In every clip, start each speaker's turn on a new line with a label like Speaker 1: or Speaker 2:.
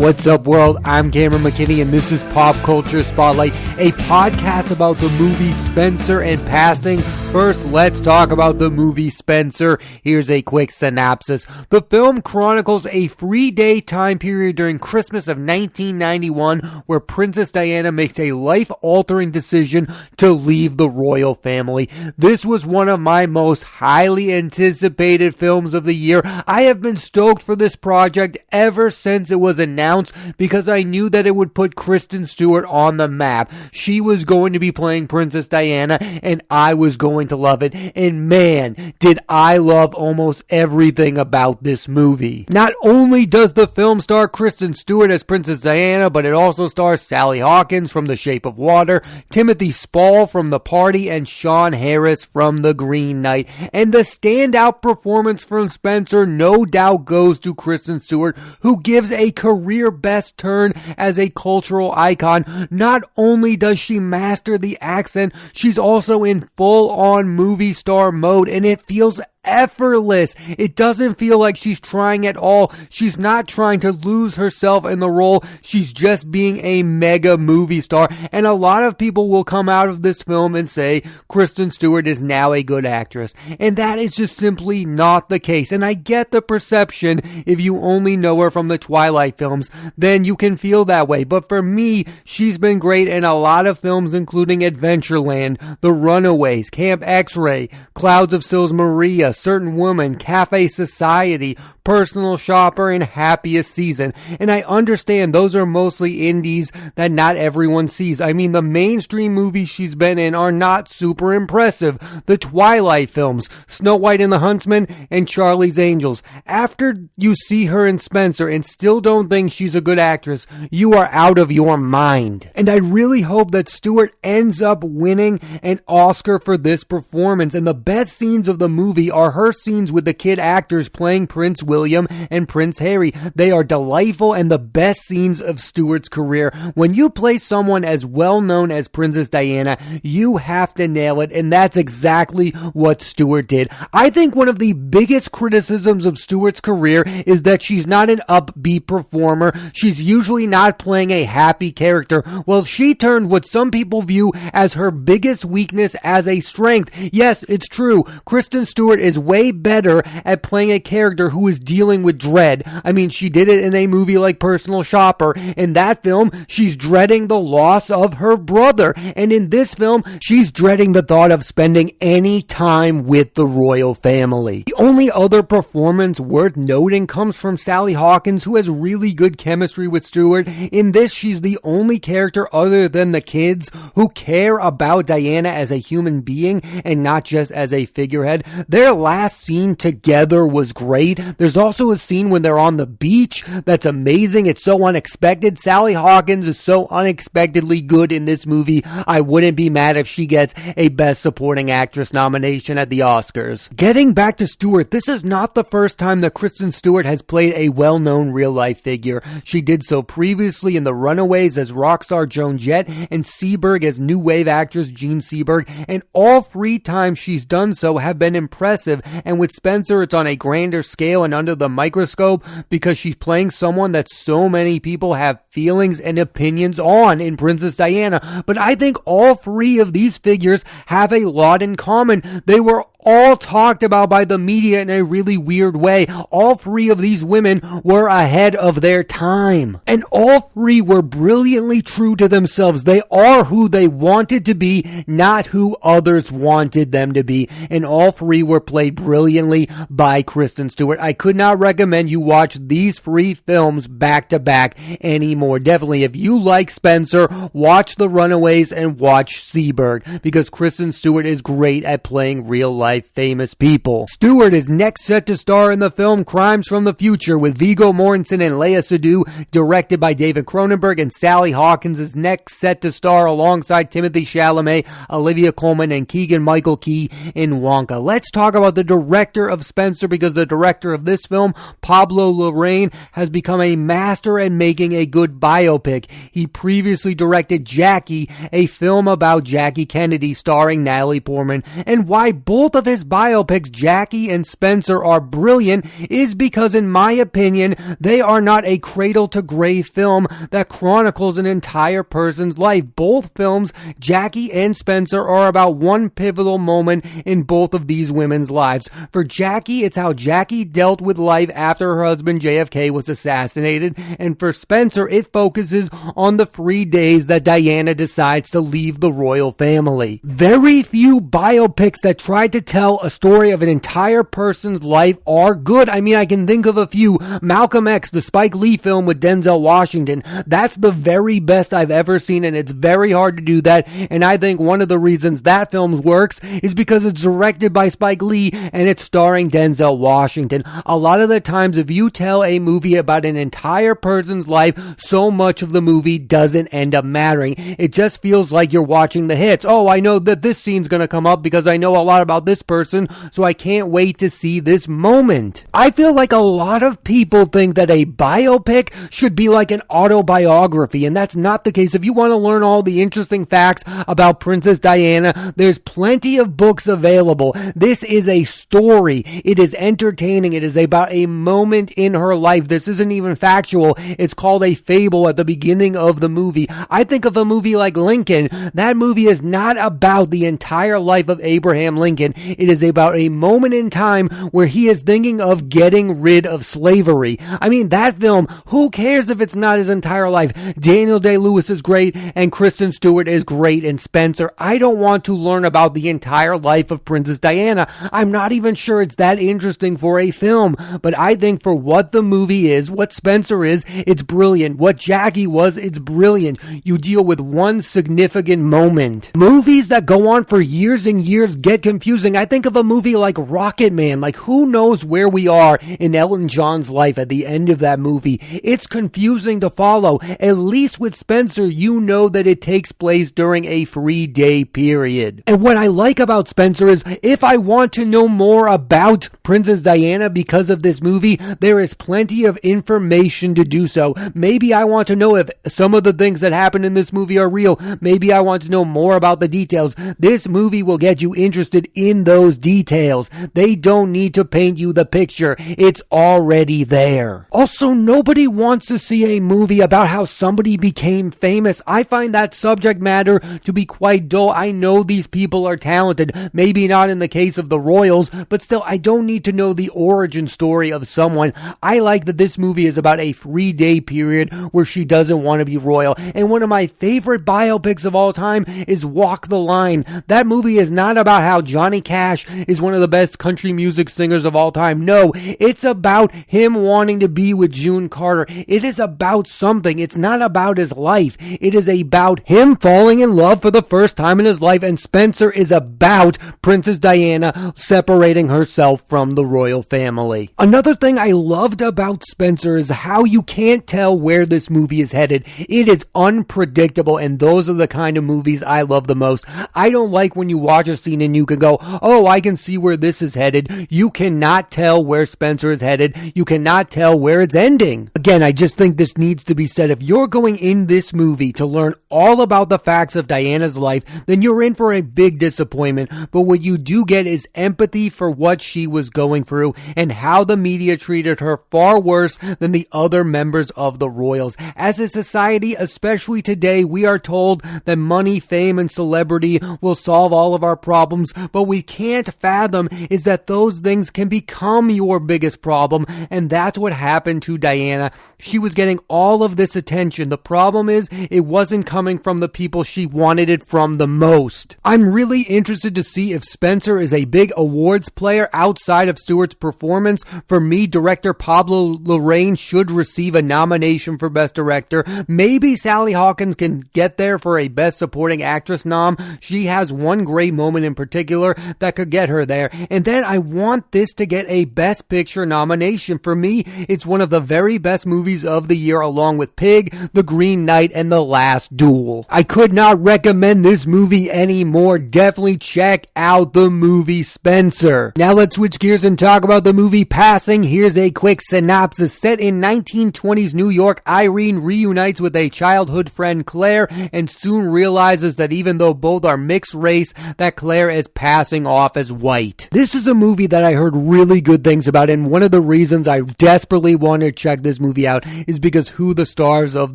Speaker 1: What's up, world? I'm Cameron McKinney, and this is Pop Culture Spotlight, a podcast about the movie Spencer and passing. First, let's talk about the movie Spencer. Here's a quick synopsis. The film chronicles a 3-day time period during Christmas of 1991 where Princess Diana makes a life-altering decision to leave the royal family. This was one of my most highly anticipated films of the year. I have been stoked for this project ever since it was announced, because I knew that it would put Kristen Stewart on the map. She was going to be playing Princess Diana, and I was going to love it. And man, did I love almost everything about this movie. Not only does the film star Kristen Stewart as Princess Diana, but it also stars Sally Hawkins from The Shape of Water, Timothy Spall from The Party, and Sean Harris from The Green Knight. And the standout performance from Spencer no doubt goes to Kristen Stewart, who gives a career best turn as a cultural icon. Not only does she master the accent, she's also in full-on movie star mode, and it feels effortless. It doesn't feel like she's trying at all. She's not trying to lose herself in the role. She's just being a mega movie star. And a lot of people will come out of this film and say Kristen Stewart is now a good actress. And that is just simply not the case. And I get the perception, if you only know her from the Twilight films, then you can feel that way. But for me, she's been great in a lot of films, including Adventureland, The Runaways, Camp X-Ray, Clouds of Sils Maria, Certain Woman, Cafe Society, Personal Shopper, and Happiest Season. And I understand those are mostly indies that not everyone sees. I mean, the mainstream movies she's been in are not super impressive. The Twilight films, Snow White and the Huntsman, and Charlie's Angels. After you see her in Spencer and still don't think she's a good actress, you are out of your mind. And I really hope that Stewart ends up winning an Oscar for this performance. And the best scenes of the movie are her scenes with the kid actors playing Prince William and Prince Harry. They are delightful and the best scenes of Stewart's career. When you play someone as well known as Princess Diana, you have to nail it, and that's exactly what Stewart did. I think one of the biggest criticisms of Stewart's career is that she's not an upbeat performer. She's usually not playing a happy character. Well, she turned what some people view as her biggest weakness as a strength. Yes, it's true. Kristen Stewart is way better at playing a character who is dealing with dread. I mean, she did it in a movie like Personal Shopper. In that film, she's dreading the loss of her brother. And in this film, she's dreading the thought of spending any time with the royal family. The only other performance worth noting comes from Sally Hawkins, who has really good chemistry with Stewart. In this, she's the only character other than the kids who care about Diana as a human being and not just as a figurehead. Their last scene together was great. There's also a scene when they're on the beach that's amazing. It's so unexpected. Sally Hawkins is so unexpectedly good in this movie. I wouldn't be mad if she gets a Best Supporting Actress nomination at the Oscars. Getting back to Stewart, this is not the first time that Kristen Stewart has played a well-known real-life figure. She did so previously in The Runaways as rock star Joan Jett and Seberg as new wave actress Jean Seberg, and all 3 times she's done so have been impressive. And with Spencer, it's on a grander scale and under the microscope because she's playing someone that so many people have feelings and opinions on in Princess Diana. But I think all 3 of these figures have a lot in common. They were all talked about by the media in a really weird way. All 3 of these women were ahead of their time. And all 3 were brilliantly true to themselves. They are who they wanted to be, not who others wanted them to be. And all 3 were played brilliantly by Kristen Stewart. I could not recommend you watch these 3 films back to back anymore. Definitely, if you like Spencer, watch The Runaways and watch Seberg, because Kristen Stewart is great at playing real life famous people. Stewart is next set to star in the film Crimes from the Future with Viggo Mortensen and Léa Seydoux, directed by David Cronenberg, and Sally Hawkins is next set to star alongside Timothée Chalamet, Olivia Colman, and Keegan-Michael Key in Wonka. Let's talk about the director of Spencer, because the director of this film, Pablo Larrain, has become a master at making a good biopic. He previously directed Jackie, a film about Jackie Kennedy starring Natalie Portman, and why both of his biopics, Jackie and Spencer, are brilliant is because, in my opinion, they are not a cradle-to-grave film that chronicles an entire person's life. Both films, Jackie and Spencer, are about one pivotal moment in both of these women's lives. For Jackie, it's how Jackie dealt with life after her husband JFK was assassinated, and for Spencer, it focuses on the free days that Diana decides to leave the royal family. Very few biopics that try to tell a story of an entire person's life are good. I mean, I can think of a few. Malcolm X, the Spike Lee film with Denzel Washington, that's the very best I've ever seen, and it's very hard to do that, and I think one of the reasons that film works is because it's directed by Spike Lee and it's starring Denzel Washington. A lot of the times, if you tell a movie about an entire person's life, so much of the movie doesn't end up mattering. It just feels like you're watching the hits. Oh, I know that this scene's gonna come up because I know a lot about this person, so I can't wait to see this moment. I feel like a lot of people think that a biopic should be like an autobiography, and that's not the case. If you want to learn all the interesting facts about Princess Diana, there's plenty of books available. This is a story. It is entertaining. It is about a moment in her life. This isn't even factual. It's called a fable at the beginning of the movie. I think of a movie like Lincoln. That movie is not about the entire life of Abraham Lincoln. It is about a moment in time where he is thinking of getting rid of slavery. I mean, that film, who cares if it's not his entire life? Daniel Day-Lewis is great, and Kristen Stewart is great, and Spencer. I don't want to learn about the entire life of Princess Diana. I'm not even sure it's that interesting for a film, but I think for what the movie is, what Spencer is, it's brilliant. What Jackie was, it's brilliant. You deal with one significant moment. Movies that go on for years and years get confusing. I think of a movie like Rocket Man. Like, who knows where we are in Elton John's life at the end of that movie? It's confusing to follow. At least with Spencer, you know that it takes place during a free day period. And what I like about Spencer is, if I want to know more about Princess Diana because of this movie, there is plenty of information to do so. Maybe I want to know if some of the things that happen in this movie are real. Maybe I want to know more about the details. This movie will get you interested in those details. They don't need to paint you the picture. It's already there. Also, nobody wants to see a movie about how somebody became famous. I find that subject matter to be quite dull. I know these people are talented. Maybe not in the case of the royals, but still, I don't need to know the origin story of someone. I like that this movie is about a free day period where she doesn't want to be royal. And one of my favorite biopics of all time is Walk the Line. That movie is not about how Johnny Cash is one of the best country music singers of all time. No, it's about him wanting to be with June Carter. It is about something. It's not about his life. It is about him falling in love for the first time in his life, and Spencer is about Princess Diana separating herself from the royal family. Another thing I loved about Spencer is how you can't tell where this movie is headed. It is unpredictable, and those are the kind of movies I love the most. I don't like when you watch a scene and you can go, oh, I can see where this is headed. You cannot tell where Spencer is headed. You cannot tell where it's ending. Again, I just think this needs to be said. If you're going in this movie to learn all about the facts of Diana's life, then you're in for a big disappointment. But what you do get is empathy for what she was going through and how the media treated her far worse than the other members of the royals. As a society, especially today, we are told that money, fame, and celebrity will solve all of our problems, but we can't fathom is that those things can become your biggest problem, and that's what happened to Diana. She was getting all of this attention. The problem is, it wasn't coming from the people she wanted it from the most. I'm really interested to see if Spencer is a big awards player outside of Stewart's performance. For me, director Pablo Larrain should receive a nomination for Best Director. Maybe Sally Hawkins can get there for a Best Supporting Actress nom. She has one great moment in particular that could get her there. And then I want this to get a Best Picture nomination. For me, it's one of the very best movies of the year, along with Pig, The Green Knight, and The Last Duel. I could not recommend this movie anymore. Definitely check out the movie Spencer. Now let's switch gears and talk about the movie Passing. Here's a quick synopsis. Set in 1920s New York, Irene reunites with a childhood friend, Claire, and soon realizes that even though both are mixed race, that Claire is passing off as white. This is a movie that I heard really good things about, and one of the reasons I desperately wanted to check this movie out is because who the stars of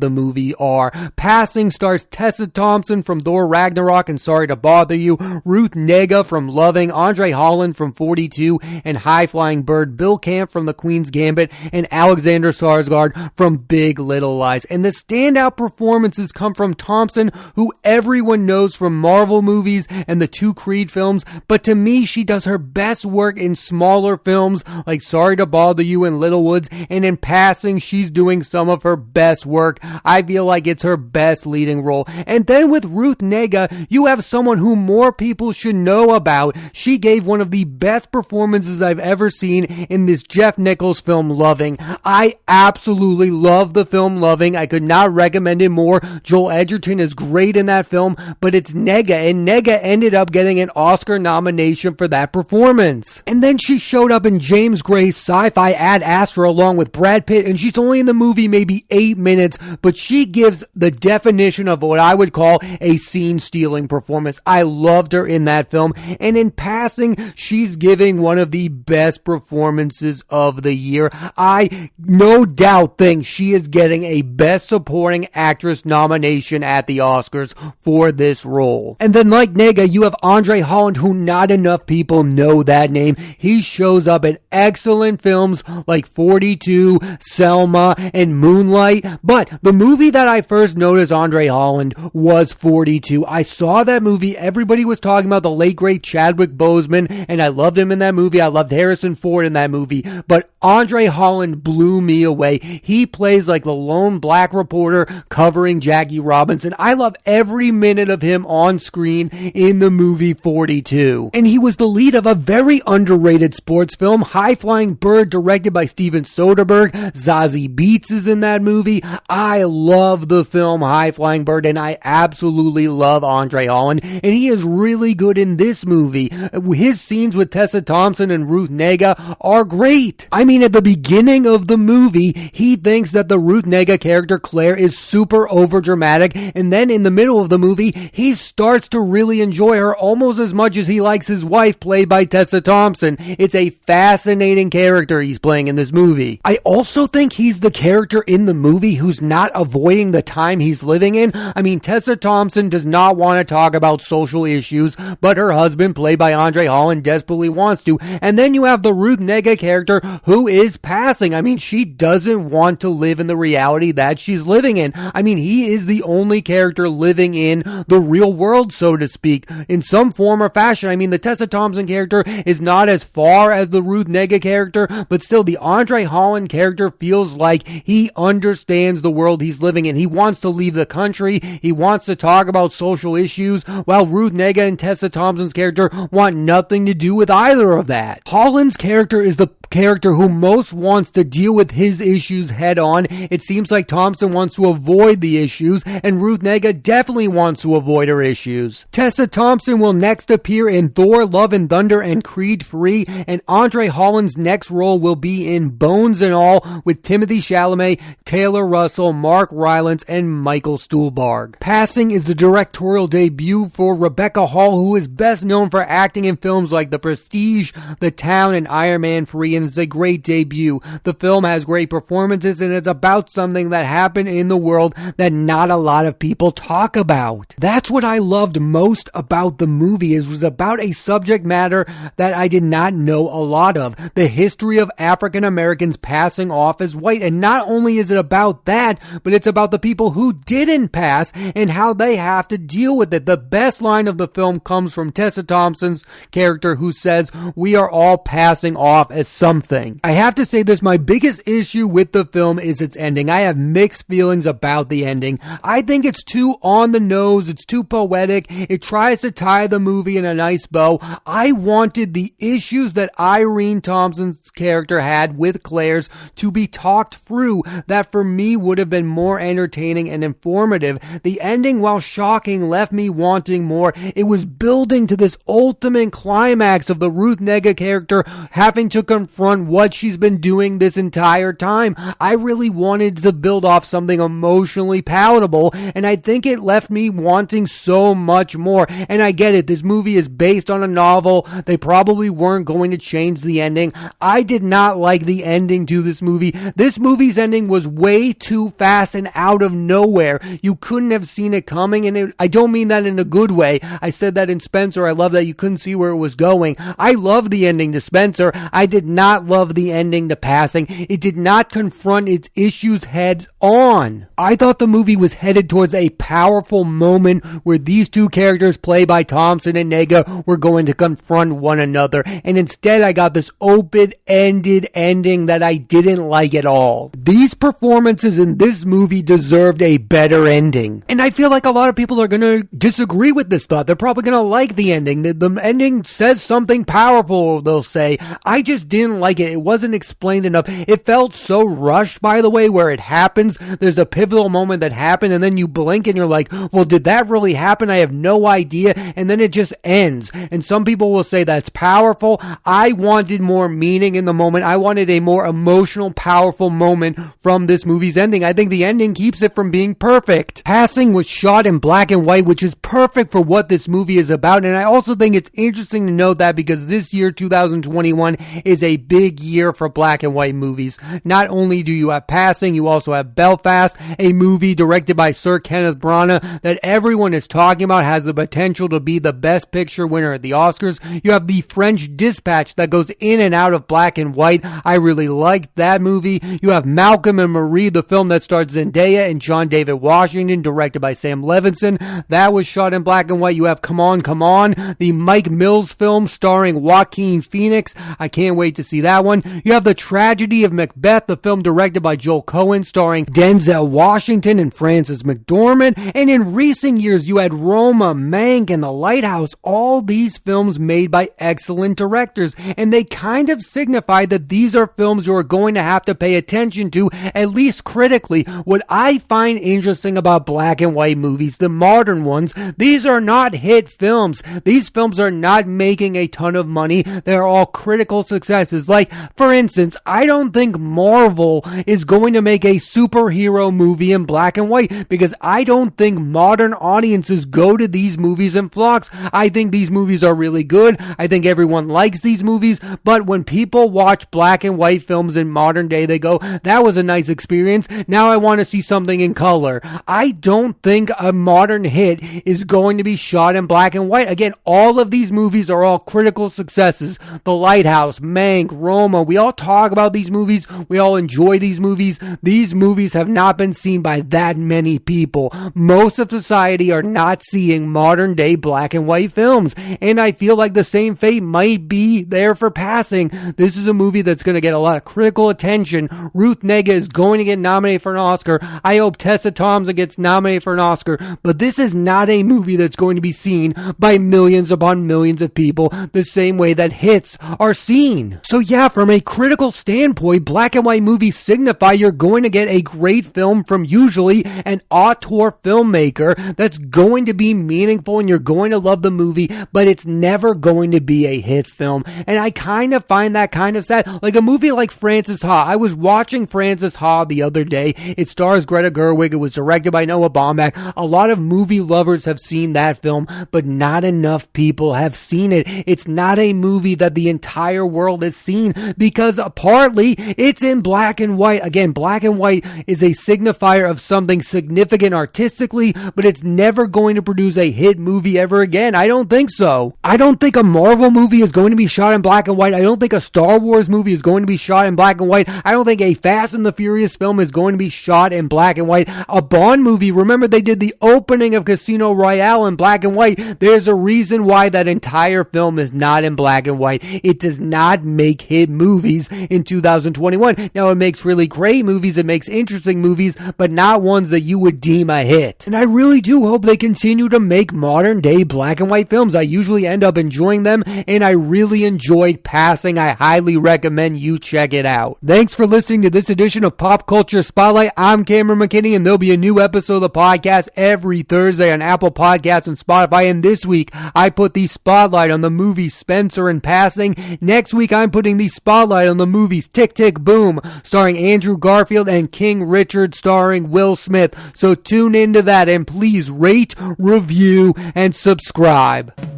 Speaker 1: the movie are. Passing stars Tessa Thompson from Thor Ragnarok and Sorry to Bother You, Ruth Negga from Loving, Andre Holland from 42 and High Flying Bird, Bill Camp from The Queen's Gambit, and Alexander Skarsgård from Big Little Lies. And the standout performances come from Thompson, who everyone knows from Marvel movies and the 2 Creed films, but to me, she does her best work in smaller films like Sorry to Bother You and Little Woods, and in Passing, she's doing some of her best work. I feel like it's her best leading role. And then with Ruth Negga, you have someone who more people should know about. She gave one of the best performances I've ever seen in this Jeff Nichols film, Loving. I absolutely love the film Loving. I could not recommend it more. Joel Edgerton is great in that film, but it's Negga, and Negga ended up getting an Oscar nomination for that performance. And then she showed up in James Gray's sci-fi Ad Astra along with Brad Pitt, and she's only in the movie maybe 8 minutes, but she gives the definition of what I would call a scene-stealing performance. I loved her in that film, and in Passing, she's giving one of the best performances of the year. I no doubt think she is getting a Best Supporting Actress nomination at the Oscars for this role. And then like Negga, you have Andre Holland, who not enough people know that name. He shows up in excellent films like 42, Selma, and Moonlight, but the movie that I first noticed Andre Holland was 42. I saw that movie, everybody was talking about the late great Chadwick Boseman, and I loved him in that movie. I loved Harrison Ford in that movie, but Andre Holland blew me away. He plays like the lone black reporter covering Jackie Robinson. I love every minute of him on screen in the movie 42. And he was the lead of a very underrated sports film, High Flying Bird, directed by Steven Soderbergh. Zazie Beetz is in that movie. I love the film High Flying Bird, and I absolutely love Andre Holland, and he is really good in this movie. His scenes with Tessa Thompson and Ruth Negga are great. I mean, at the beginning of the movie, he thinks that the Ruth Negga character Claire is super overdramatic, and then in the middle of the movie, he starts to really enjoy her almost as much as he likes his wife, played by Tessa Thompson. It's a fascinating character he's playing in this movie. I also think he's the character in the movie who's not avoiding the time he's living in. I mean, Tessa Thompson does not want to talk about social issues, but her husband, played by Andre Holland, desperately wants to. And then you have the Ruth Negga character who is passing. I mean, she doesn't want to live in the reality that she's living in. I mean, he is the only character living in the real world, so to speak, in some form or fashion. I mean, the Tessa Thompson character is not as far as the Ruth Negga character, but still the Andre Holland character feels like he understands the world he's living in. He wants to leave the country. He wants to talk about social issues, while Ruth Negga and Tessa Thompson's character want nothing to do with either of that. Holland's character is the character who most wants to deal with his issues head on. It seems like Thompson wants to avoid the issues, and Ruth Negga definitely wants to avoid her issues. Tessa Thompson will next appear in Thor, Love and Thunder, and Creed 3, and Andre Holland's next role will be in Bones and All with Timothée Chalamet, Taylor Russell, Mark Rylance, and Michael Stuhlbarg. Passing is the directorial debut for Rebecca Hall, who is best known for acting in films like The Prestige, The Town, and Iron Man 3, and it's a great debut. The film has great performances, and it's about something that happened in the world that not a lot of people talk about. That's what I loved most about the movie. It was about a subject matter that I did not know a lot of. The history of African Americans passing off as white. And not only is it about that, but it's about the people who didn't pass and how they have to deal with it. The best line of the film comes from Tessa Thompson's character, who says, "We are all passing off as something." I have to say this, my biggest issue with the film is its ending. I have mixed feelings about the ending. I think it's too on the nose, it's too poetic, it tries to tie the movie in a nice bow. I wanted the issues that Irene Thompson's character had with Claire's to be talked through. That for me would have been more entertaining and informative. The ending, while shocking, left me wanting more. It was building to this ultimate climax of the Ruth Negga character having to confront what she's been doing this entire time. I really wanted to build off something emotionally palatable, and I think it left me wanting so much more. And I get it, this movie is based based on a novel. They probably weren't going to change the ending. I did not like the ending to this movie. This movie's ending was way too fast and out of nowhere. You couldn't have seen it coming, and I don't mean that in a good way. I said that in Spencer. I love that you couldn't see where it was going. I love the ending to Spencer. I did not love the ending to Passing. It did not confront its issues head on. I thought the movie was headed towards a powerful moment where these two characters played by Thompson and Negga were going to confront one another, and instead I got this open-ended ending that I didn't like at all. These performances in this movie deserved a better ending, and I feel like a lot of people are going to disagree with this thought. They're probably going to like the ending. The ending says something powerful, they'll say. I just didn't like it. It wasn't explained enough. It felt so rushed, by the way, where it happens. There's a pivotal moment that happened, and then you blink and you're like, well, did that really happen? I have no idea. And then it just ends. And some people will say that's powerful. I wanted more meaning in the moment. I wanted a more emotional, powerful moment from this movie's ending. I think the ending keeps it from being perfect. Passing was shot in black and white, which is perfect for what this movie is about. And I also think it's interesting to note that because this year, 2021, is a big year for black and white movies. Not only do you have Passing, you also have Belfast, a movie directed by Sir Kenneth Branagh that everyone is talking about, has the potential to be the best picture winner at the Oscars. You have The French Dispatch that goes in and out of black and white. I really liked that movie. You have Malcolm and Marie, the film that stars Zendaya and John David Washington, directed by Sam Levinson. That was shot in black and white. You have Come On, Come On, the Mike Mills film starring Joaquin Phoenix. I can't wait to see that one. You have The Tragedy of Macbeth, the film directed by Joel Cohen, starring Denzel Washington and Frances McDormand. And in recent years, you had Roma, Mank, and The Lighthouse, all these films made by excellent directors. And they kind of signify that these are films you are going to have to pay attention to, at least critically. What I find interesting about black and white movies, the modern ones, these are not hit films. These films are not making a ton of money. They're all critical successes. Like, for instance, I don't think Marvel is going to make a superhero movie in black and white because I don't think modern audiences go to these movies in flocks. I think these movies are really good. I think everyone likes these movies, but when people watch black and white films in modern day, they go, that was a nice experience. Now I want to see something in color. I don't think a modern hit is going to be shot in black and white. Again, all of these movies are all critical successes. The Lighthouse, Mank, Roma, we all talk about these movies. We all enjoy these movies. These movies have not been seen by that many people. Most of society are not seeing modern day black and white films. And I feel like the same fate might be there for Passing. This is a movie that's going to get a lot of critical attention. Ruth Negga is going to get nominated for an Oscar. I hope Tessa Thompson gets nominated for an Oscar. But this is not a movie that's going to be seen by millions upon millions of people the same way that hits are seen. So yeah, from a critical standpoint, black and white movies signify you're going to get a great film from usually an auteur filmmaker that's going to be meaningful and you're going to love the movie, but it's never going to be a hit film. And I kind of find that kind of sad. Like a movie like Frances Ha. I was watching Frances Ha the other day. It stars Greta Gerwig. It was directed by Noah Baumbach. A lot of movie lovers have seen that film, but not enough people have seen it. It's not a movie that the entire world has seen because partly it's in black and white. Again, black and white is a signifier of something significant artistically, but it's never going to produce a hit movie ever again. I don't think so. I don't think a Marvel movie is going to be shot in black and white. I don't think a Star Wars movie is going to be shot in black and white. I don't think a Fast and the Furious film is going to be shot in black and white. A Bond movie, remember they did the opening of Casino Royale in black and white. There's a reason why that entire film is not in black and white. It does not make hit movies in 2021. Now, it makes really great movies. It makes interesting movies, but not ones that you would deem a hit. And I really do hope they continue to make modern day black and white films. I usually end up enjoying them, and I really enjoyed Passing. I highly recommend you check it out. Thanks for listening to this edition of Pop Culture Spotlight. I'm Cameron McKinney, and there'll be a new episode of the podcast every Thursday on Apple Podcasts and Spotify. And this week, I put the spotlight on the movie Spencer and Passing. Next week, I'm putting the spotlight on the movies Tick, Tick, Boom, starring Andrew Garfield, and King Richard, starring Will Smith. So tune into that, and please rate, review, and subscribe.